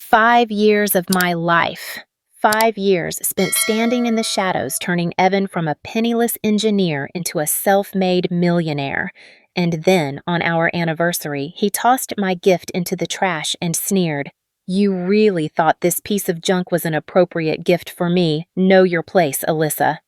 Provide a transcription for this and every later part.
5 years of my life. 5 years spent standing in the shadows, turning Evan from a penniless engineer into a self-made millionaire. And then, on our anniversary, he tossed my gift into the trash and sneered, "You really thought this piece of junk was an appropriate gift for me. Know your place, Alyssa."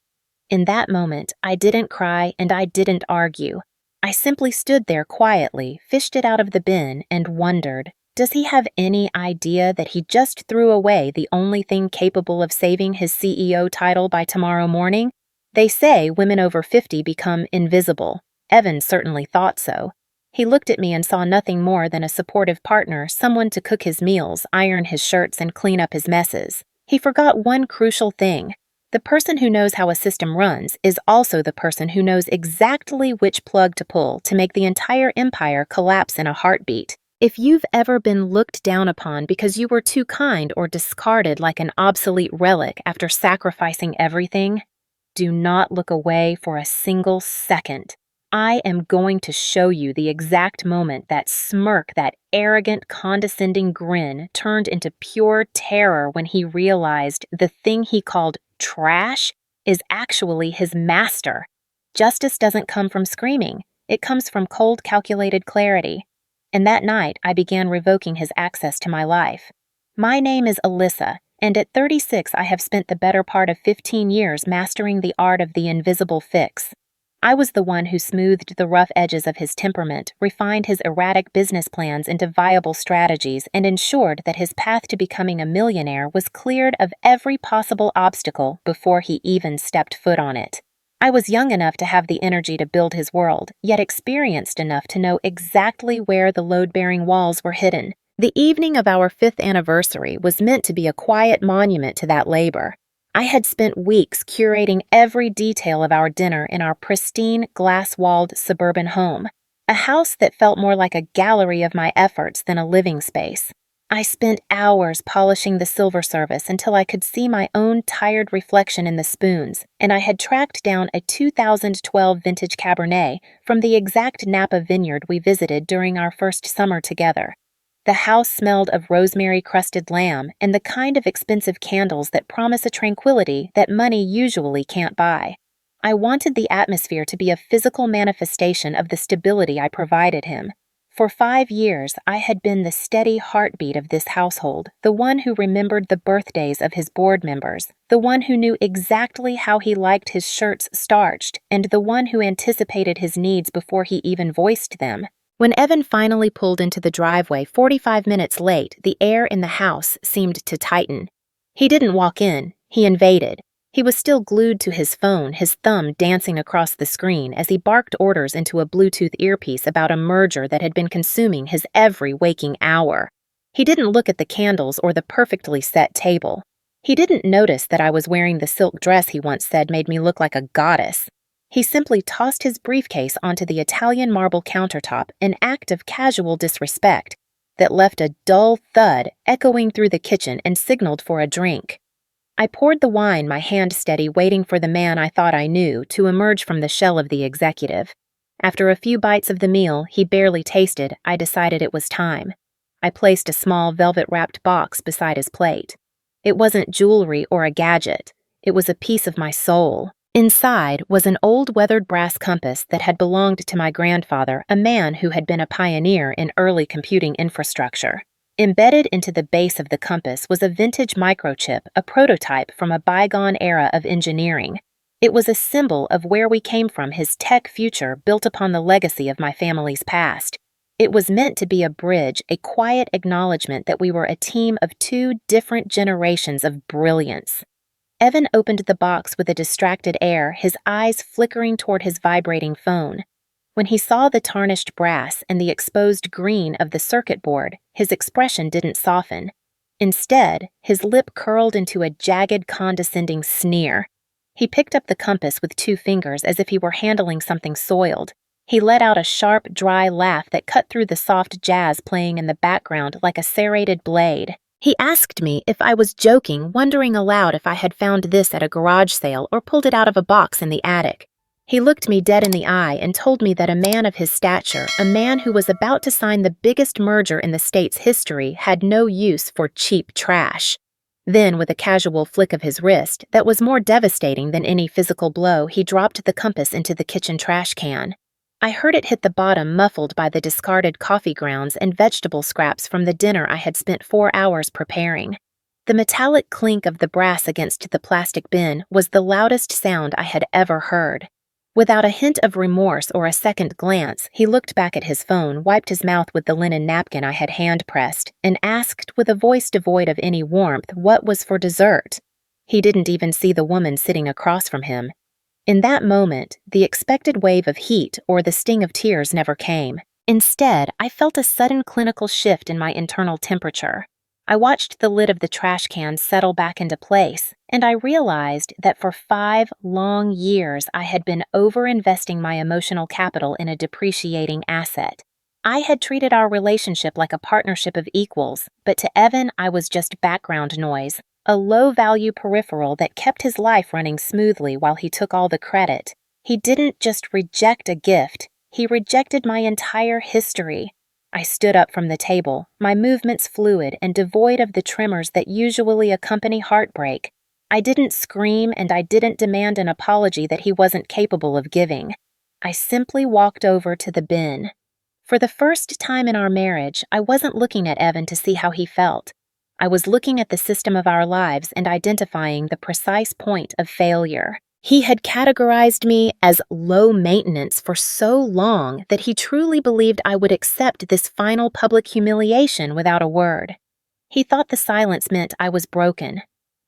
In that moment, I didn't cry and I didn't argue. I simply stood there quietly, fished it out of the bin, and wondered, does he have any idea that he just threw away the only thing capable of saving his CEO title by tomorrow morning? They say women over 50 become invisible. Evan certainly thought so. He looked at me and saw nothing more than a supportive partner, someone to cook his meals, iron his shirts, and clean up his messes. He forgot one crucial thing. The person who knows how a system runs is also the person who knows exactly which plug to pull to make the entire empire collapse in a heartbeat. If you've ever been looked down upon because you were too kind or discarded like an obsolete relic after sacrificing everything, do not look away for a single second. I am going to show you the exact moment that smirk, that arrogant, condescending grin turned into pure terror when he realized the thing he called trash is actually his master. Justice doesn't come from screaming. It comes from cold, calculated clarity. And that night, I began revoking his access to my life. My name is Alyssa, and at 36, I have spent the better part of 15 years mastering the art of the invisible fix. I was the one who smoothed the rough edges of his temperament, refined his erratic business plans into viable strategies, and ensured that his path to becoming a millionaire was cleared of every possible obstacle before he even stepped foot on it. I was young enough to have the energy to build his world, yet experienced enough to know exactly where the load-bearing walls were hidden. The evening of our 5th anniversary was meant to be a quiet monument to that labor. I had spent weeks curating every detail of our dinner in our pristine, glass-walled suburban home, a house that felt more like a gallery of my efforts than a living space. I spent hours polishing the silver service until I could see my own tired reflection in the spoons, and I had tracked down a 2012 vintage Cabernet from the exact Napa vineyard we visited during our first summer together. The house smelled of rosemary-crusted lamb and the kind of expensive candles that promise a tranquility that money usually can't buy. I wanted the atmosphere to be a physical manifestation of the stability I provided him. For 5 years, I had been the steady heartbeat of this household, the one who remembered the birthdays of his board members, the one who knew exactly how he liked his shirts starched, and the one who anticipated his needs before he even voiced them. When Evan finally pulled into the driveway 45 minutes late, the air in the house seemed to tighten. He didn't walk in, he invaded. He was still glued to his phone, his thumb dancing across the screen as he barked orders into a Bluetooth earpiece about a merger that had been consuming his every waking hour. He didn't look at the candles or the perfectly set table. He didn't notice that I was wearing the silk dress he once said made me look like a goddess. He simply tossed his briefcase onto the Italian marble countertop, an act of casual disrespect that left a dull thud echoing through the kitchen and signaled for a drink. I poured the wine, my hand steady, waiting for the man I thought I knew to emerge from the shell of the executive. After a few bites of the meal he barely tasted, I decided it was time. I placed a small velvet-wrapped box beside his plate. It wasn't jewelry or a gadget. It was a piece of my soul. Inside was an old weathered brass compass that had belonged to my grandfather, a man who had been a pioneer in early computing infrastructure. Embedded into the base of the compass was a vintage microchip, a prototype from a bygone era of engineering. It was a symbol of where we came from, his tech future built upon the legacy of my family's past. It was meant to be a bridge, a quiet acknowledgement that we were a team of 2 different generations of brilliance. Evan opened the box with a distracted air, his eyes flickering toward his vibrating phone. When he saw the tarnished brass and the exposed green of the circuit board, his expression didn't soften. Instead, his lip curled into a jagged, condescending sneer. He picked up the compass with 2 fingers as if he were handling something soiled. He let out a sharp, dry laugh that cut through the soft jazz playing in the background like a serrated blade. He asked me if I was joking, wondering aloud if I had found this at a garage sale or pulled it out of a box in the attic. He looked me dead in the eye and told me that a man of his stature, a man who was about to sign the biggest merger in the state's history, had no use for cheap trash. Then, with a casual flick of his wrist that was more devastating than any physical blow, he dropped the compass into the kitchen trash can. I heard it hit the bottom, muffled by the discarded coffee grounds and vegetable scraps from the dinner I had spent 4 hours preparing. The metallic clink of the brass against the plastic bin was the loudest sound I had ever heard. Without a hint of remorse or a second glance, he looked back at his phone, wiped his mouth with the linen napkin I had hand-pressed, and asked with a voice devoid of any warmth what was for dessert. He didn't even see the woman sitting across from him. In that moment, the expected wave of heat or the sting of tears never came. Instead, I felt a sudden clinical shift in my internal temperature. I watched the lid of the trash can settle back into place, and I realized that for 5 long years I had been over-investing my emotional capital in a depreciating asset. I had treated our relationship like a partnership of equals, but to Evan I was just background noise, a low-value peripheral that kept his life running smoothly while he took all the credit. He didn't just reject a gift, he rejected my entire history. I stood up from the table, my movements fluid and devoid of the tremors that usually accompany heartbreak. I didn't scream and I didn't demand an apology that he wasn't capable of giving. I simply walked over to the bin. For the first time in our marriage, I wasn't looking at Evan to see how he felt. I was looking at the system of our lives and identifying the precise point of failure. He had categorized me as low maintenance for so long that he truly believed I would accept this final public humiliation without a word. He thought the silence meant I was broken.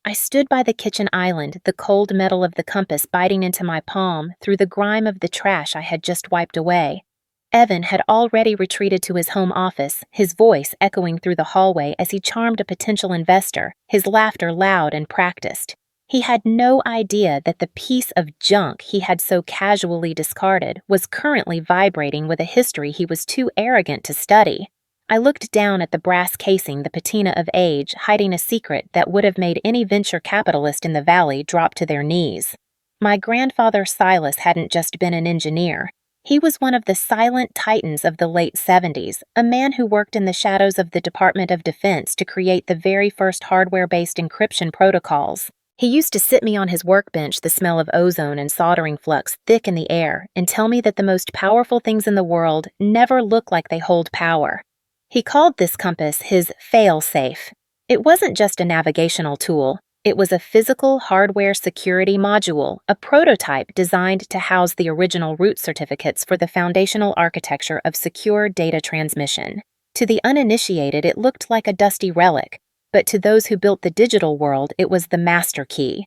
I stood by the kitchen island, the cold metal of the compass biting into my palm through the grime of the trash I had just wiped away. Evan had already retreated to his home office, his voice echoing through the hallway as he charmed a potential investor, his laughter loud and practiced. He had no idea that the piece of junk he had so casually discarded was currently vibrating with a history he was too arrogant to study. I looked down at the brass casing, the patina of age, hiding a secret that would have made any venture capitalist in the valley drop to their knees. My grandfather Silas hadn't just been an engineer. He was one of the silent titans of the late 70s, a man who worked in the shadows of the Department of Defense to create the very first hardware-based encryption protocols. He used to sit me on his workbench, the smell of ozone and soldering flux thick in the air, and tell me that the most powerful things in the world never look like they hold power. He called this compass his fail-safe. It wasn't just a navigational tool. It was a physical hardware security module, a prototype designed to house the original root certificates for the foundational architecture of secure data transmission. To the uninitiated, it looked like a dusty relic, but to those who built the digital world, it was the master key.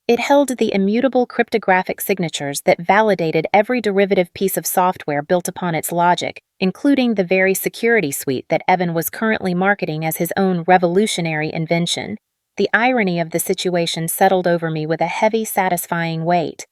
It held the immutable cryptographic signatures that validated every derivative piece of software built upon its logic, including the very security suite that Evan was currently marketing as his own revolutionary invention. The irony of the situation settled over me with a heavy, satisfying weight.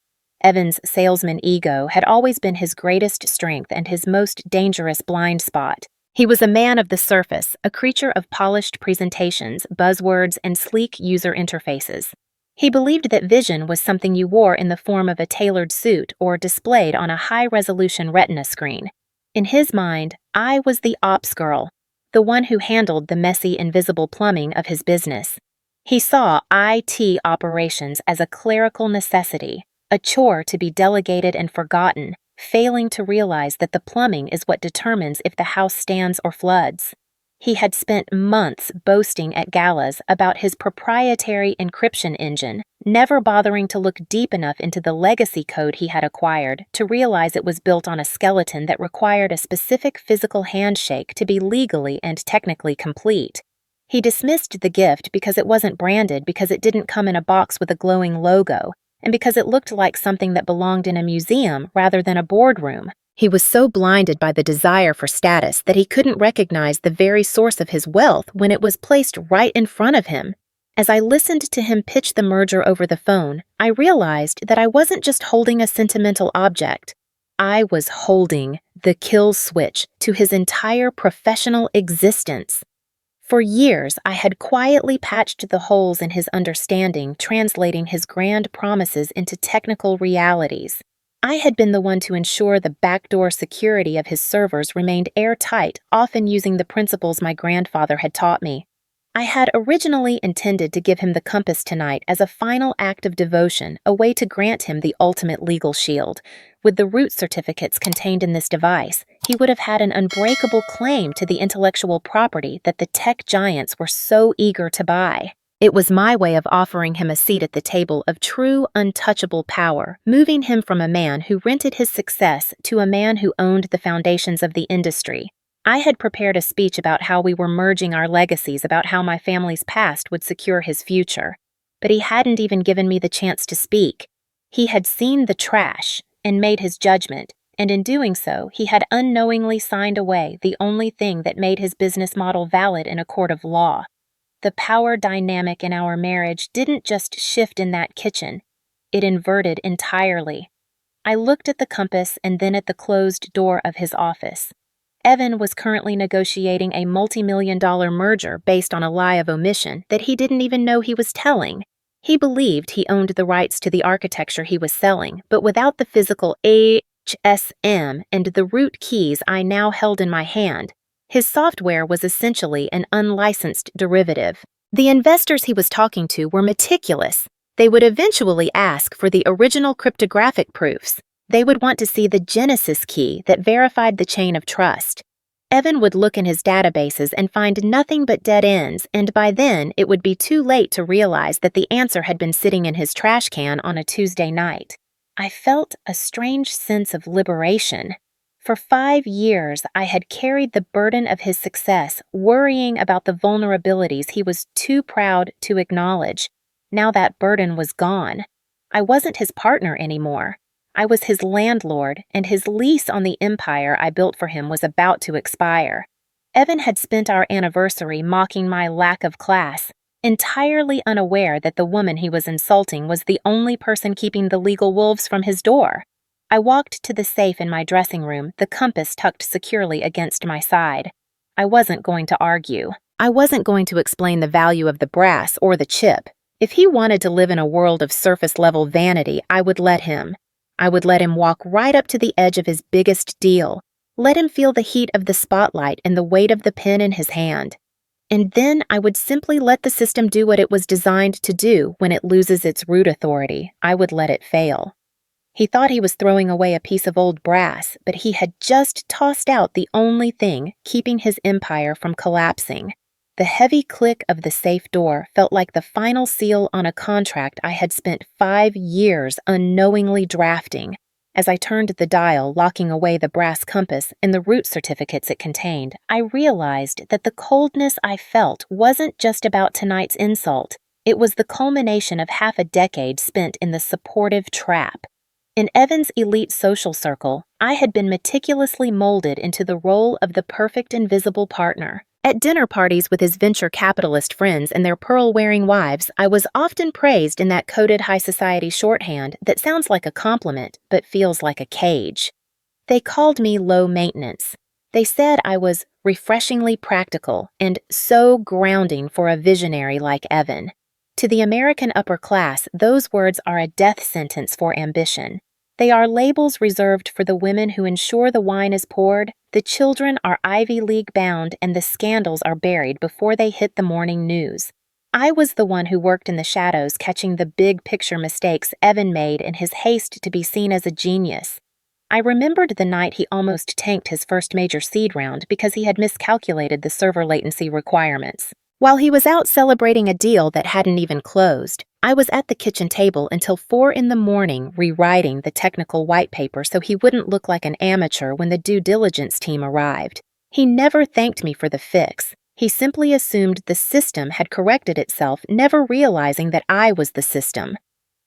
Evan's salesman ego had always been his greatest strength and his most dangerous blind spot. He was a man of the surface, a creature of polished presentations, buzzwords, and sleek user interfaces. He believed that vision was something you wore in the form of a tailored suit or displayed on a high-resolution retina screen. In his mind, I was the ops girl, the one who handled the messy, invisible plumbing of his business. He saw IT operations as a clerical necessity, a chore to be delegated and forgotten, failing to realize that the plumbing is what determines if the house stands or floods. He had spent months boasting at galas about his proprietary encryption engine, never bothering to look deep enough into the legacy code he had acquired to realize it was built on a skeleton that required a specific physical handshake to be legally and technically complete. He dismissed the gift because it wasn't branded, because it didn't come in a box with a glowing logo, and because it looked like something that belonged in a museum rather than a boardroom. He was so blinded by the desire for status that he couldn't recognize the very source of his wealth when it was placed right in front of him. As I listened to him pitch the merger over the phone, I realized that I wasn't just holding a sentimental object. I was holding the kill switch to his entire professional existence. For years, I had quietly patched the holes in his understanding, translating his grand promises into technical realities. I had been the one to ensure the backdoor security of his servers remained airtight, often using the principles my grandfather had taught me. I had originally intended to give him the compass tonight as a final act of devotion, a way to grant him the ultimate legal shield. With the root certificates contained in this device, he would have had an unbreakable claim to the intellectual property that the tech giants were so eager to buy. It was my way of offering him a seat at the table of true, untouchable power, moving him from a man who rented his success to a man who owned the foundations of the industry. I had prepared a speech about how we were merging our legacies, about how my family's past would secure his future. But he hadn't even given me the chance to speak. He had seen the trash and made his judgment, and in doing so, he had unknowingly signed away the only thing that made his business model valid in a court of law. The power dynamic in our marriage didn't just shift in that kitchen. It inverted entirely. I looked at the compass and then at the closed door of his office. Evan was currently negotiating a multi-million-dollar merger based on a lie of omission that he didn't even know he was telling. He believed he owned the rights to the architecture he was selling, but without the physical HSM and the root keys I now held in my hand, his software was essentially an unlicensed derivative. The investors he was talking to were meticulous. They would eventually ask for the original cryptographic proofs. They would want to see the Genesis key that verified the chain of trust. Evan would look in his databases and find nothing but dead ends, and by then it would be too late to realize that the answer had been sitting in his trash can on a Tuesday night. I felt a strange sense of liberation. For 5 years, I had carried the burden of his success, worrying about the vulnerabilities he was too proud to acknowledge. Now that burden was gone. I wasn't his partner anymore. I was his landlord, and his lease on the empire I built for him was about to expire. Evan had spent our anniversary mocking my lack of class, entirely unaware that the woman he was insulting was the only person keeping the legal wolves from his door. I walked to the safe in my dressing room, the compass tucked securely against my side. I wasn't going to argue. I wasn't going to explain the value of the brass or the chip. If he wanted to live in a world of surface-level vanity, I would let him. I would let him walk right up to the edge of his biggest deal. Let him feel the heat of the spotlight and the weight of the pen in his hand. And then I would simply let the system do what it was designed to do when it loses its root authority. I would let it fail. He thought he was throwing away a piece of old brass, but he had just tossed out the only thing keeping his empire from collapsing. The heavy click of the safe door felt like the final seal on a contract I had spent 5 years unknowingly drafting. As I turned the dial, locking away the brass compass and the root certificates it contained, I realized that the coldness I felt wasn't just about tonight's insult. It was the culmination of half a decade spent in the supportive trap. In Evan's elite social circle, I had been meticulously molded into the role of the perfect invisible partner. At dinner parties with his venture capitalist friends and their pearl-wearing wives, I was often praised in that coded high society shorthand that sounds like a compliment but feels like a cage. They called me low maintenance. They said I was refreshingly practical and so grounding for a visionary like Evan. To the American upper class, those words are a death sentence for ambition. They are labels reserved for the women who ensure the wine is poured, the children are Ivy League bound, and the scandals are buried before they hit the morning news. I was the one who worked in the shadows, catching the big picture mistakes Evan made in his haste to be seen as a genius. I remembered the night he almost tanked his first major seed round because he had miscalculated the server latency requirements. While he was out celebrating a deal that hadn't even closed, I was at the kitchen table until 4 a.m. rewriting the technical white paper so he wouldn't look like an amateur when the due diligence team arrived. He never thanked me for the fix. He simply assumed the system had corrected itself, never realizing that I was the system.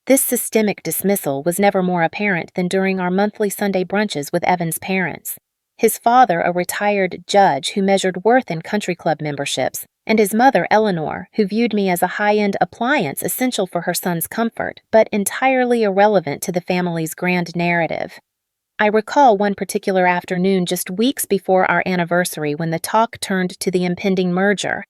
This systemic dismissal was never more apparent than during our monthly Sunday brunches with Evan's parents. His father, a retired judge who measured worth in country club memberships, and his mother, Eleanor, who viewed me as a high-end appliance essential for her son's comfort, but entirely irrelevant to the family's grand narrative. I recall one particular afternoon just weeks before our anniversary when the talk turned to the impending merger.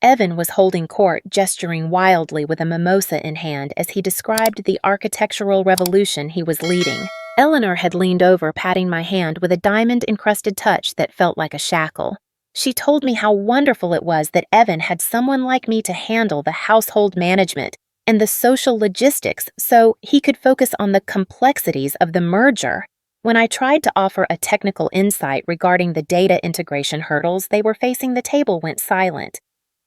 Evan was holding court, gesturing wildly with a mimosa in hand as he described the architectural revolution he was leading. Eleanor had leaned over, patting my hand with a diamond-encrusted touch that felt like a shackle. She told me how wonderful it was that Evan had someone like me to handle the household management and the social logistics so he could focus on the complexities of the merger. When I tried to offer a technical insight regarding the data integration hurdles they were facing, the table went silent.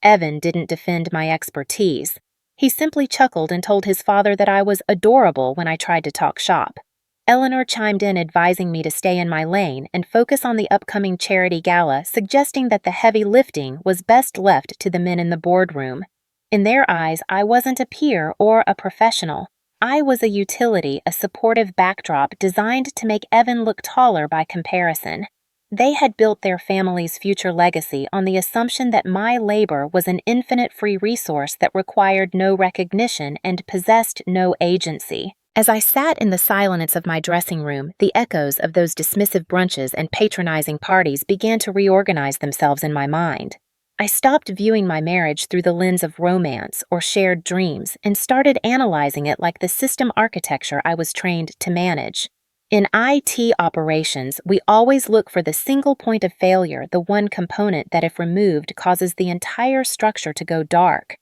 Evan didn't defend my expertise. He simply chuckled and told his father that I was adorable when I tried to talk shop. Eleanor chimed in, advising me to stay in my lane and focus on the upcoming charity gala, suggesting that the heavy lifting was best left to the men in the boardroom. In their eyes, I wasn't a peer or a professional. I was a utility, a supportive backdrop designed to make Evan look taller by comparison. They had built their family's future legacy on the assumption that my labor was an infinite free resource that required no recognition and possessed no agency. As I sat in the silence of my dressing room, the echoes of those dismissive brunches and patronizing parties began to reorganize themselves in my mind. I stopped viewing my marriage through the lens of romance or shared dreams and started analyzing it like the system architecture I was trained to manage. In IT operations, we always look for the single point of failure, the one component that, if removed, causes the entire structure to go dark.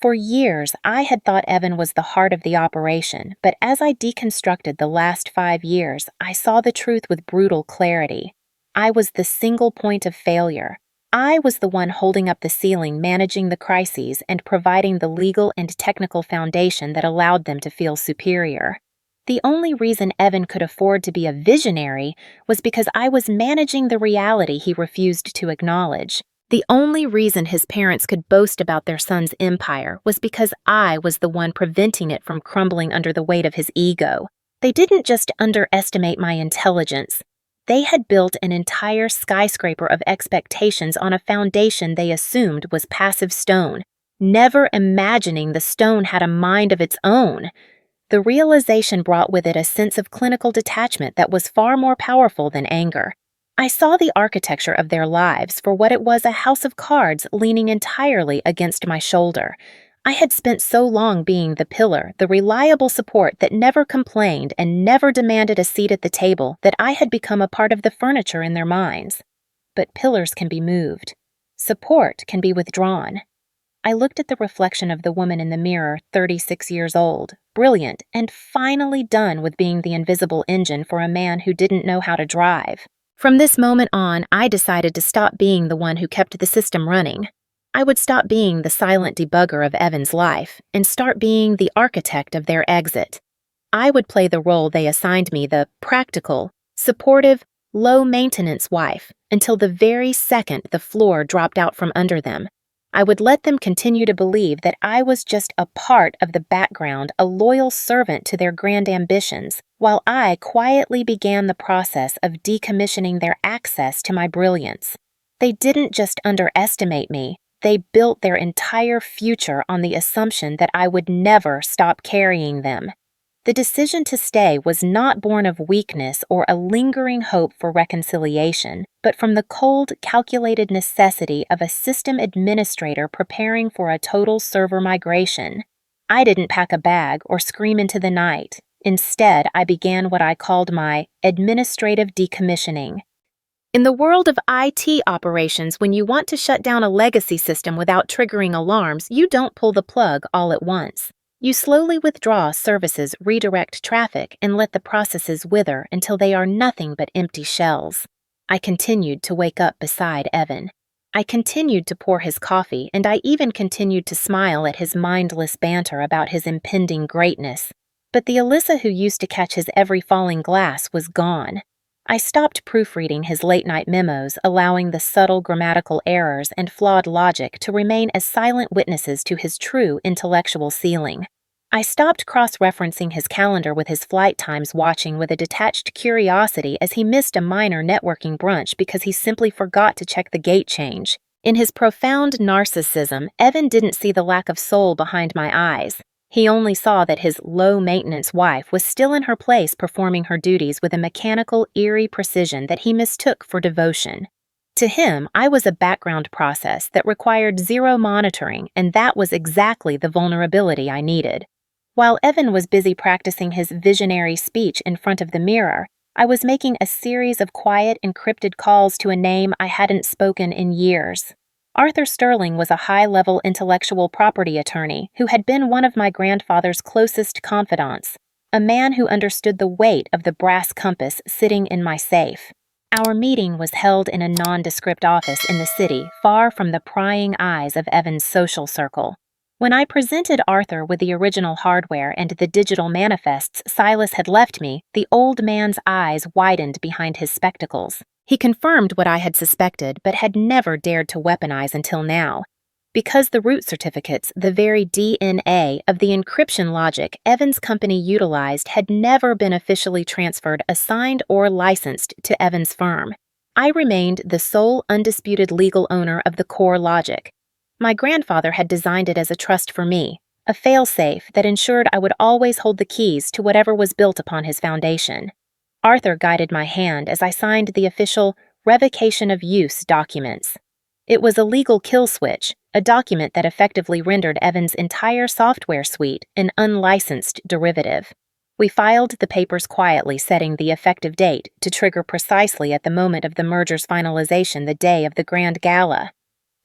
For years, I had thought Evan was the heart of the operation, but as I deconstructed the last 5 years, I saw the truth with brutal clarity. I was the single point of failure. I was the one holding up the ceiling, managing the crises, and providing the legal and technical foundation that allowed them to feel superior. The only reason Evan could afford to be a visionary was because I was managing the reality he refused to acknowledge. The only reason his parents could boast about their son's empire was because I was the one preventing it from crumbling under the weight of his ego. They didn't just underestimate my intelligence. They had built an entire skyscraper of expectations on a foundation they assumed was passive stone, never imagining the stone had a mind of its own. The realization brought with it a sense of clinical detachment that was far more powerful than anger. I saw the architecture of their lives for what it was, a house of cards leaning entirely against my shoulder. I had spent so long being the pillar, the reliable support that never complained and never demanded a seat at the table, that I had become a part of the furniture in their minds. But pillars can be moved. Support can be withdrawn. I looked at the reflection of the woman in the mirror, 36 years old, brilliant, and finally done with being the invisible engine for a man who didn't know how to drive. From this moment on, I decided to stop being the one who kept the system running. I would stop being the silent debugger of Evan's life and start being the architect of their exit. I would play the role they assigned me, the practical, supportive, low-maintenance wife, until the very second the floor dropped out from under them. I would let them continue to believe that I was just a part of the background, a loyal servant to their grand ambitions, while I quietly began the process of decommissioning their access to my brilliance. They didn't just underestimate me, they built their entire future on the assumption that I would never stop carrying them. The decision to stay was not born of weakness or a lingering hope for reconciliation, but from the cold, calculated necessity of a system administrator preparing for a total server migration. I didn't pack a bag or scream into the night. Instead, I began what I called my administrative decommissioning. In the world of IT operations, when you want to shut down a legacy system without triggering alarms, you don't pull the plug all at once. You slowly withdraw services, redirect traffic, and let the processes wither until they are nothing but empty shells. I continued to wake up beside Evan. I continued to pour his coffee, and I even continued to smile at his mindless banter about his impending greatness. But the Alyssa who used to catch his every falling glass was gone. I stopped proofreading his late-night memos, allowing the subtle grammatical errors and flawed logic to remain as silent witnesses to his true intellectual ceiling. I stopped cross-referencing his calendar with his flight times, watching with a detached curiosity as he missed a minor networking brunch because he simply forgot to check the gate change. In his profound narcissism, Evan didn't see the lack of soul behind my eyes. He only saw that his low-maintenance wife was still in her place, performing her duties with a mechanical, eerie precision that he mistook for devotion. To him, I was a background process that required zero monitoring, and that was exactly the vulnerability I needed. While Evan was busy practicing his visionary speech in front of the mirror, I was making a series of quiet, encrypted calls to a name I hadn't spoken in years. Arthur Sterling was a high-level intellectual property attorney who had been one of my grandfather's closest confidants, a man who understood the weight of the brass compass sitting in my safe. Our meeting was held in a nondescript office in the city, far from the prying eyes of Evan's social circle. When I presented Arthur with the original hardware and the digital manifests Silas had left me, the old man's eyes widened behind his spectacles. He confirmed what I had suspected, but had never dared to weaponize until now. Because the root certificates, the very DNA of the encryption logic Evan's company utilized, had never been officially transferred, assigned, or licensed to Evan's firm, I remained the sole undisputed legal owner of the core logic. My grandfather had designed it as a trust for me, a fail-safe that ensured I would always hold the keys to whatever was built upon his foundation. Arthur guided my hand as I signed the official revocation of use documents. It was a legal kill switch, a document that effectively rendered Evan's entire software suite an unlicensed derivative. We filed the papers quietly, setting the effective date to trigger precisely at the moment of the merger's finalization, the day of the grand gala.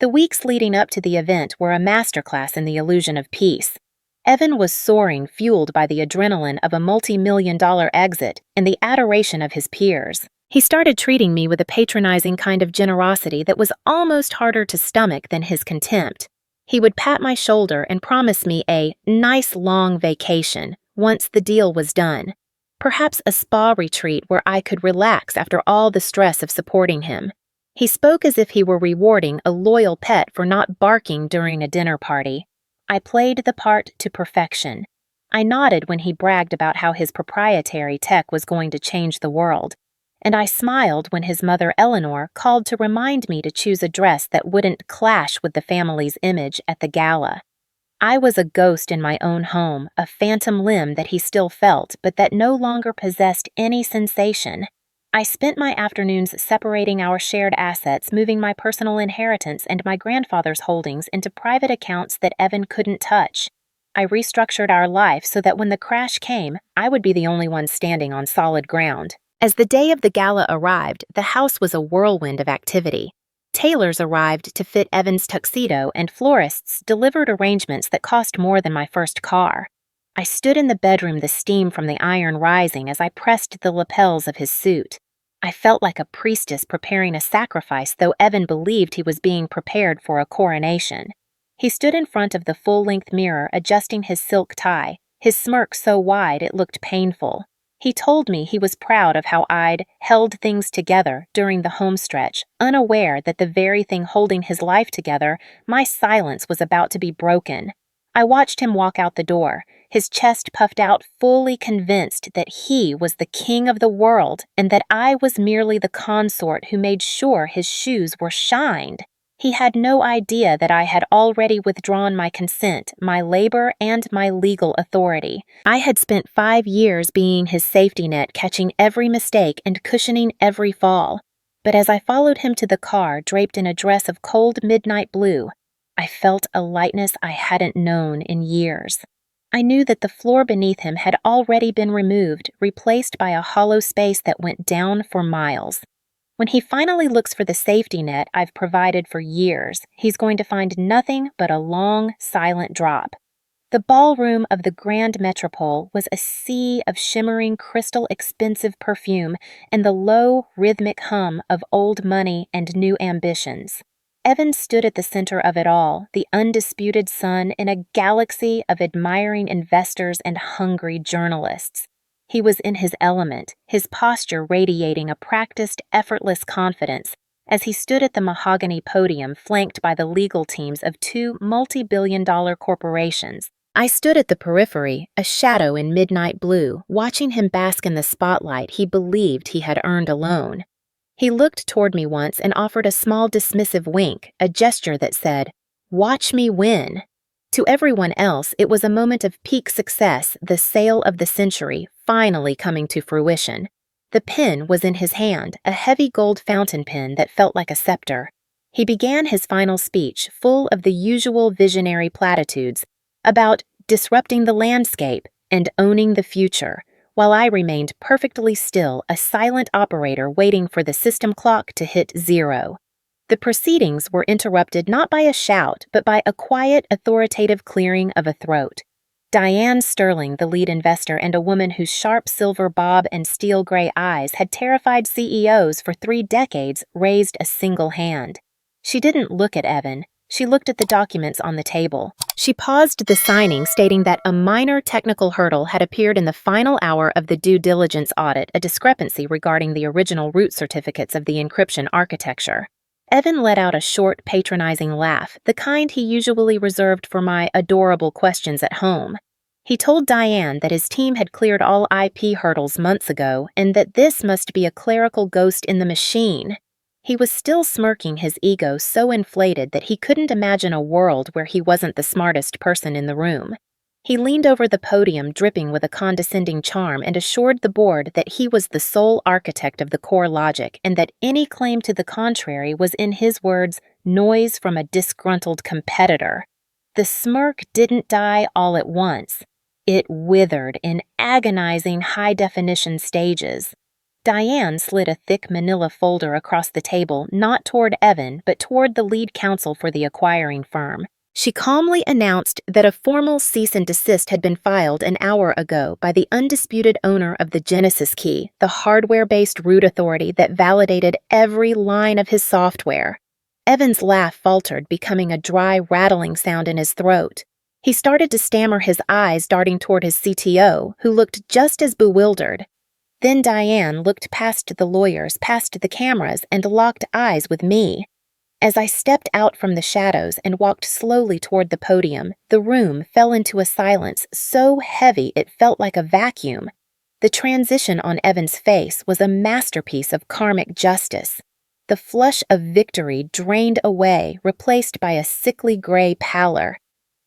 The weeks leading up to the event were a masterclass in the illusion of peace. Evan was soaring, fueled by the adrenaline of a multi-million-dollar exit and the adoration of his peers. He started treating me with a patronizing kind of generosity that was almost harder to stomach than his contempt. He would pat my shoulder and promise me a nice long vacation once the deal was done. Perhaps a spa retreat where I could relax after all the stress of supporting him. He spoke as if he were rewarding a loyal pet for not barking during a dinner party. I played the part to perfection. I nodded when he bragged about how his proprietary tech was going to change the world, and I smiled when his mother Eleanor called to remind me to choose a dress that wouldn't clash with the family's image at the gala. I was a ghost in my own home, a phantom limb that he still felt, but that no longer possessed any sensation. I spent my afternoons separating our shared assets, moving my personal inheritance and my grandfather's holdings into private accounts that Evan couldn't touch. I restructured our life so that when the crash came, I would be the only one standing on solid ground. As the day of the gala arrived, the house was a whirlwind of activity. Tailors arrived to fit Evan's tuxedo, and florists delivered arrangements that cost more than my first car. I stood in the bedroom, the steam from the iron rising as I pressed the lapels of his suit. I felt like a priestess preparing a sacrifice, though Evan believed he was being prepared for a coronation. He stood in front of the full-length mirror, adjusting his silk tie, his smirk so wide it looked painful. He told me he was proud of how I'd held things together during the homestretch, unaware that the very thing holding his life together, my silence, was about to be broken. I watched him walk out the door, his chest puffed out, fully convinced that he was the king of the world and that I was merely the consort who made sure his shoes were shined. He had no idea that I had already withdrawn my consent, my labor, and my legal authority. I had spent 5 years being his safety net, catching every mistake and cushioning every fall. But as I followed him to the car, draped in a dress of cold midnight blue, I felt a lightness I hadn't known in years. I knew that the floor beneath him had already been removed, replaced by a hollow space that went down for miles. When he finally looks for the safety net I've provided for years, he's going to find nothing but a long, silent drop. The ballroom of the Grand Metropole was a sea of shimmering, crystal-expensive perfume and the low, rhythmic hum of old money and new ambitions. Evan stood at the center of it all, the undisputed sun in a galaxy of admiring investors and hungry journalists. He was in his element, his posture radiating a practiced, effortless confidence as he stood at the mahogany podium flanked by the legal teams of 2 multi-billion-dollar corporations. I stood at the periphery, a shadow in midnight blue, watching him bask in the spotlight he believed he had earned alone. He looked toward me once and offered a small dismissive wink, a gesture that said, "Watch me win." To everyone else, it was a moment of peak success, the sale of the century, finally coming to fruition. The pen was in his hand, a heavy gold fountain pen that felt like a scepter. He began his final speech, full of the usual visionary platitudes, about disrupting the landscape, and owning the future, while I remained perfectly still, a silent operator waiting for the system clock to hit 0. The proceedings were interrupted not by a shout, but by a quiet, authoritative clearing of a throat. Diane Sterling, the lead investor and a woman whose sharp silver bob and steel gray eyes had terrified CEOs for 3 decades, raised a single hand. She didn't look at Evan. She looked at the documents on the table. She paused the signing, stating that a minor technical hurdle had appeared in the final hour of the due diligence audit, a discrepancy regarding the original root certificates of the encryption architecture. Evan let out a short, patronizing laugh, the kind he usually reserved for my adorable questions at home. He told Diane that his team had cleared all IP hurdles months ago and that this must be a clerical ghost in the machine. He was still smirking, his ego so inflated that he couldn't imagine a world where he wasn't the smartest person in the room. He leaned over the podium, dripping with a condescending charm, and assured the board that he was the sole architect of the core logic and that any claim to the contrary was, in his words, noise from a disgruntled competitor. The smirk didn't die all at once. It withered in agonizing high-definition stages. Diane slid a thick manila folder across the table, not toward Evan, but toward the lead counsel for the acquiring firm. She calmly announced that a formal cease and desist had been filed an hour ago by the undisputed owner of the Genesis key, the hardware-based root authority that validated every line of his software. Evan's laugh faltered, becoming a dry, rattling sound in his throat. He started to stammer, his eyes darting toward his CTO, who looked just as bewildered. Then Diane looked past the lawyers, past the cameras, and locked eyes with me. As I stepped out from the shadows and walked slowly toward the podium, the room fell into a silence so heavy it felt like a vacuum. The transition on Evan's face was a masterpiece of karmic justice. The flush of victory drained away, replaced by a sickly gray pallor.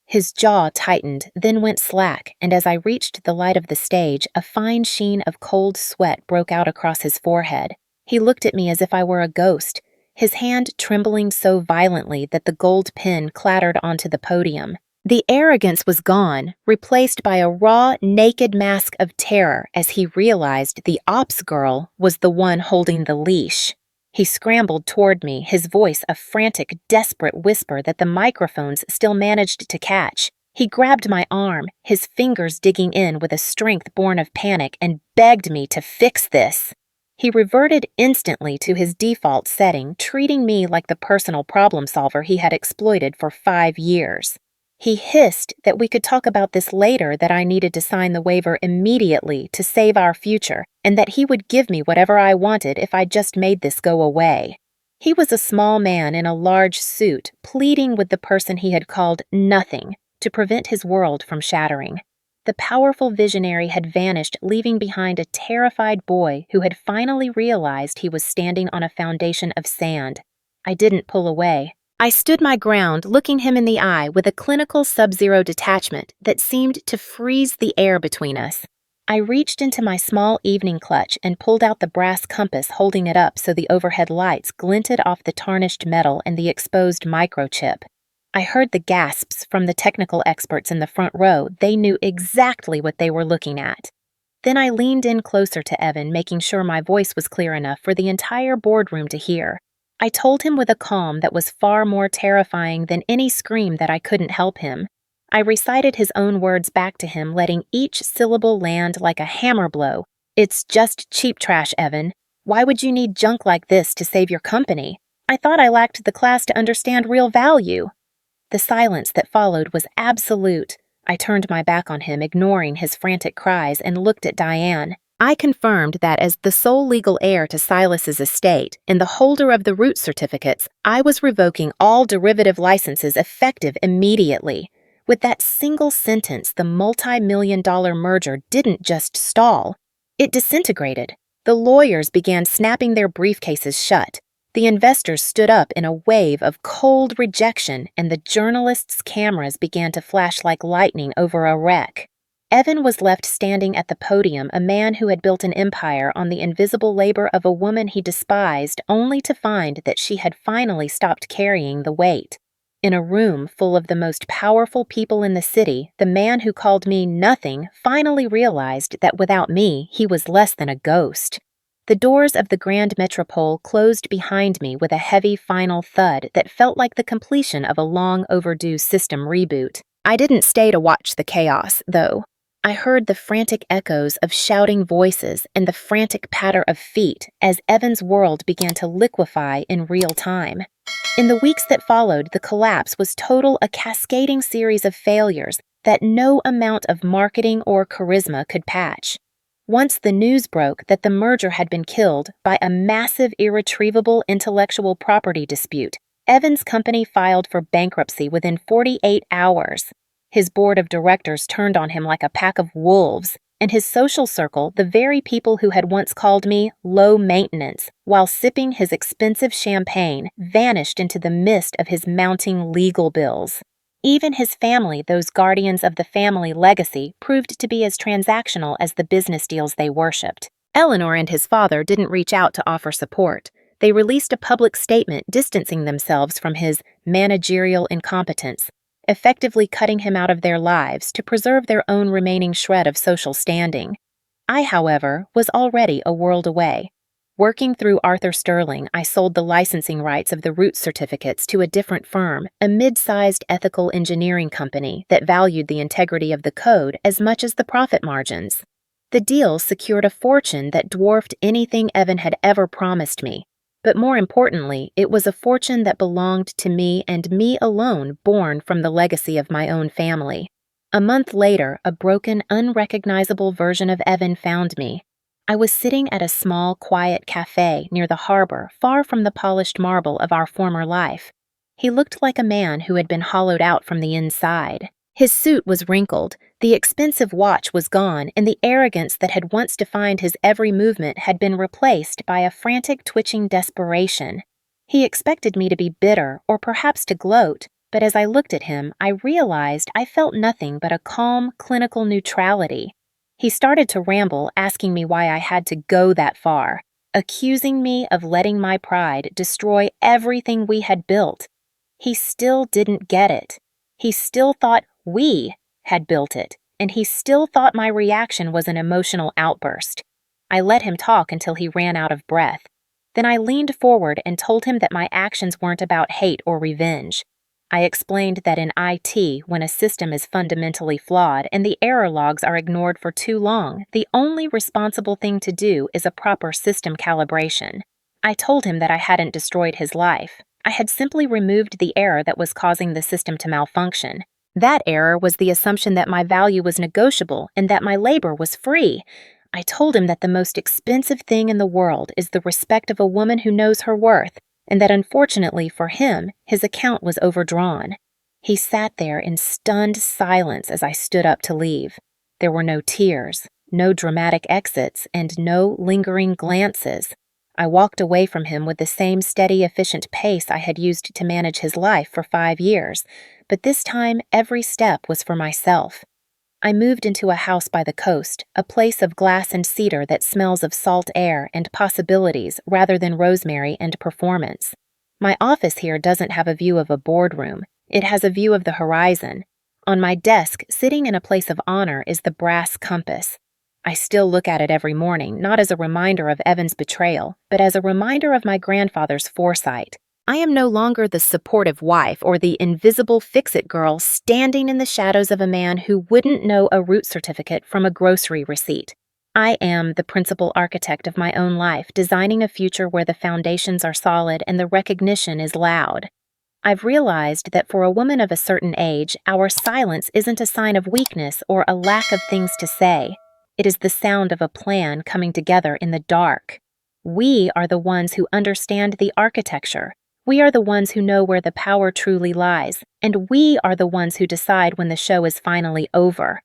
His jaw tightened, then went slack, and as I reached the light of the stage, a fine sheen of cold sweat broke out across his forehead. He looked at me as if I were a ghost, his hand trembling so violently that the gold pin clattered onto the podium. The arrogance was gone, replaced by a raw, naked mask of terror as he realized the ops girl was the one holding the leash. He scrambled toward me, his voice a frantic, desperate whisper that the microphones still managed to catch. He grabbed my arm, his fingers digging in with a strength born of panic, and begged me to fix this. He reverted instantly to his default setting, treating me like the personal problem solver he had exploited for 5 years. He hissed that we could talk about this later, that I needed to sign the waiver immediately to save our future, and that he would give me whatever I wanted if I just made this go away. He was a small man in a large suit, pleading with the person he had called nothing to prevent his world from shattering. The powerful visionary had vanished, leaving behind a terrified boy who had finally realized he was standing on a foundation of sand. I didn't pull away. I stood my ground, looking him in the eye with a clinical sub-zero detachment that seemed to freeze the air between us. I reached into my small evening clutch and pulled out the brass compass, holding it up so the overhead lights glinted off the tarnished metal and the exposed microchip. I heard the gasps from the technical experts in the front row. They knew exactly what they were looking at. Then I leaned in closer to Evan, making sure my voice was clear enough for the entire boardroom to hear. I told him with a calm that was far more terrifying than any scream that I couldn't help him. I recited his own words back to him, letting each syllable land like a hammer blow. "It's just cheap trash, Evan. Why would you need junk like this to save your company? I thought I lacked the class to understand real value." The silence that followed was absolute. I turned my back on him, ignoring his frantic cries, and looked at Diane. I confirmed that as the sole legal heir to Silas's estate and the holder of the root certificates, I was revoking all derivative licenses effective immediately. With that single sentence, the multi-million-dollar merger didn't just stall. It disintegrated. The lawyers began snapping their briefcases shut. The investors stood up in a wave of cold rejection, and the journalists' cameras began to flash like lightning over a wreck. Evan was left standing at the podium, a man who had built an empire on the invisible labor of a woman he despised, only to find that she had finally stopped carrying the weight. In a room full of the most powerful people in the city, the man who called me nothing finally realized that without me, he was less than a ghost. The doors of the Grand Metropole closed behind me with a heavy final thud that felt like the completion of a long overdue system reboot. I didn't stay to watch the chaos, though. I heard the frantic echoes of shouting voices and the frantic patter of feet as Evan's world began to liquefy in real time. In the weeks that followed, the collapse was total, a cascading series of failures that no amount of marketing or charisma could patch. Once the news broke that the merger had been killed by a massive, irretrievable intellectual property dispute, Evan's company filed for bankruptcy within 48 hours. His board of directors turned on him like a pack of wolves, and his social circle, the very people who had once called me low maintenance while sipping his expensive champagne, vanished into the mist of his mounting legal bills. Even his family, those guardians of the family legacy, proved to be as transactional as the business deals they worshipped. Eleanor and his father didn't reach out to offer support. They released a public statement distancing themselves from his managerial incompetence, effectively cutting him out of their lives to preserve their own remaining shred of social standing. I, however, was already a world away. Working through Arthur Sterling, I sold the licensing rights of the root certificates to a different firm, a mid-sized ethical engineering company that valued the integrity of the code as much as the profit margins. The deal secured a fortune that dwarfed anything Evan had ever promised me. But more importantly, it was a fortune that belonged to me and me alone, born from the legacy of my own family. A month later, a broken, unrecognizable version of Evan found me. I was sitting at a small, quiet cafe near the harbor, far from the polished marble of our former life. He looked like a man who had been hollowed out from the inside. His suit was wrinkled, the expensive watch was gone, and the arrogance that had once defined his every movement had been replaced by a frantic, twitching desperation. He expected me to be bitter, or perhaps to gloat, but as I looked at him, I realized I felt nothing but a calm, clinical neutrality. He started to ramble, asking me why I had to go that far, accusing me of letting my pride destroy everything we had built. He still didn't get it. He still thought we had built it, and he still thought my reaction was an emotional outburst. I let him talk until he ran out of breath. Then I leaned forward and told him that my actions weren't about hate or revenge. I explained that in IT, when a system is fundamentally flawed and the error logs are ignored for too long, the only responsible thing to do is a proper system calibration. I told him that I hadn't destroyed his life. I had simply removed the error that was causing the system to malfunction. That error was the assumption that my value was negotiable and that my labor was free. I told him that the most expensive thing in the world is the respect of a woman who knows her worth, and that unfortunately for him, his account was overdrawn. He sat there in stunned silence as I stood up to leave. There were no tears, no dramatic exits, and no lingering glances. I walked away from him with the same steady, efficient pace I had used to manage his life for 5 years, but this time every step was for myself. I moved into a house by the coast, a place of glass and cedar that smells of salt air and possibilities rather than rosemary and performance. My office here doesn't have a view of a boardroom. It has a view of the horizon. On my desk, sitting in a place of honor, is the brass compass. I still look at it every morning, not as a reminder of Evan's betrayal, but as a reminder of my grandfather's foresight. I am no longer the supportive wife or the invisible fix-it girl standing in the shadows of a man who wouldn't know a root certificate from a grocery receipt. I am the principal architect of my own life, designing a future where the foundations are solid and the recognition is loud. I've realized that for a woman of a certain age, our silence isn't a sign of weakness or a lack of things to say. It is the sound of a plan coming together in the dark. We are the ones who understand the architecture. We are the ones who know where the power truly lies, and we are the ones who decide when the show is finally over.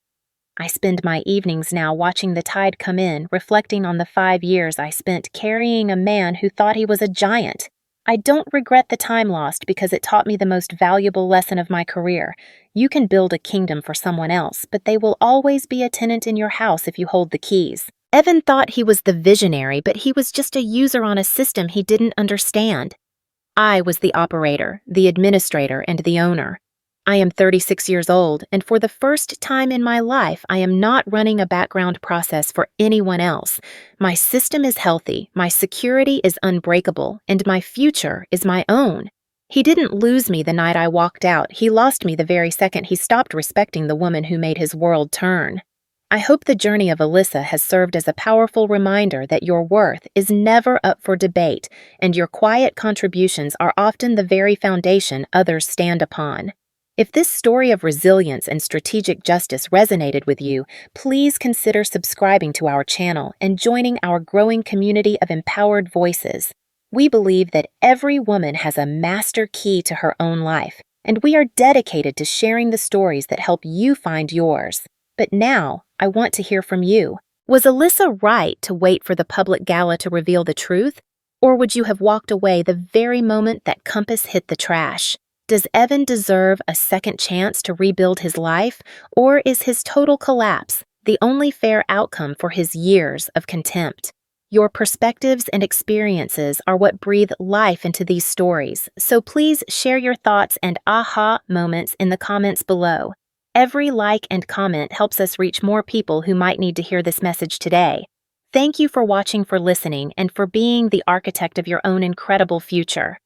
I spend my evenings now watching the tide come in, reflecting on the 5 years I spent carrying a man who thought he was a giant. I don't regret the time lost because it taught me the most valuable lesson of my career. You can build a kingdom for someone else, but they will always be a tenant in your house if you hold the keys. Evan thought he was the visionary, but he was just a user on a system he didn't understand. I was the operator, the administrator, and the owner. I am 36 years old, and for the first time in my life, I am not running a background process for anyone else. My system is healthy, my security is unbreakable, and my future is my own. He didn't lose me the night I walked out. He lost me the very second he stopped respecting the woman who made his world turn. I hope the journey of Alyssa has served as a powerful reminder that your worth is never up for debate, and your quiet contributions are often the very foundation others stand upon. If this story of resilience and strategic justice resonated with you, please consider subscribing to our channel and joining our growing community of empowered voices. We believe that every woman has a master key to her own life, and we are dedicated to sharing the stories that help you find yours. But now, I want to hear from you. Was Alyssa right to wait for the public gala to reveal the truth? Or would you have walked away the very moment that compass hit the trash? Does Evan deserve a second chance to rebuild his life? Or is his total collapse the only fair outcome for his years of contempt? Your perspectives and experiences are what breathe life into these stories, so please share your thoughts and aha moments in the comments below. Every like and comment helps us reach more people who might need to hear this message today. Thank you for watching, for listening, and for being the architect of your own incredible future.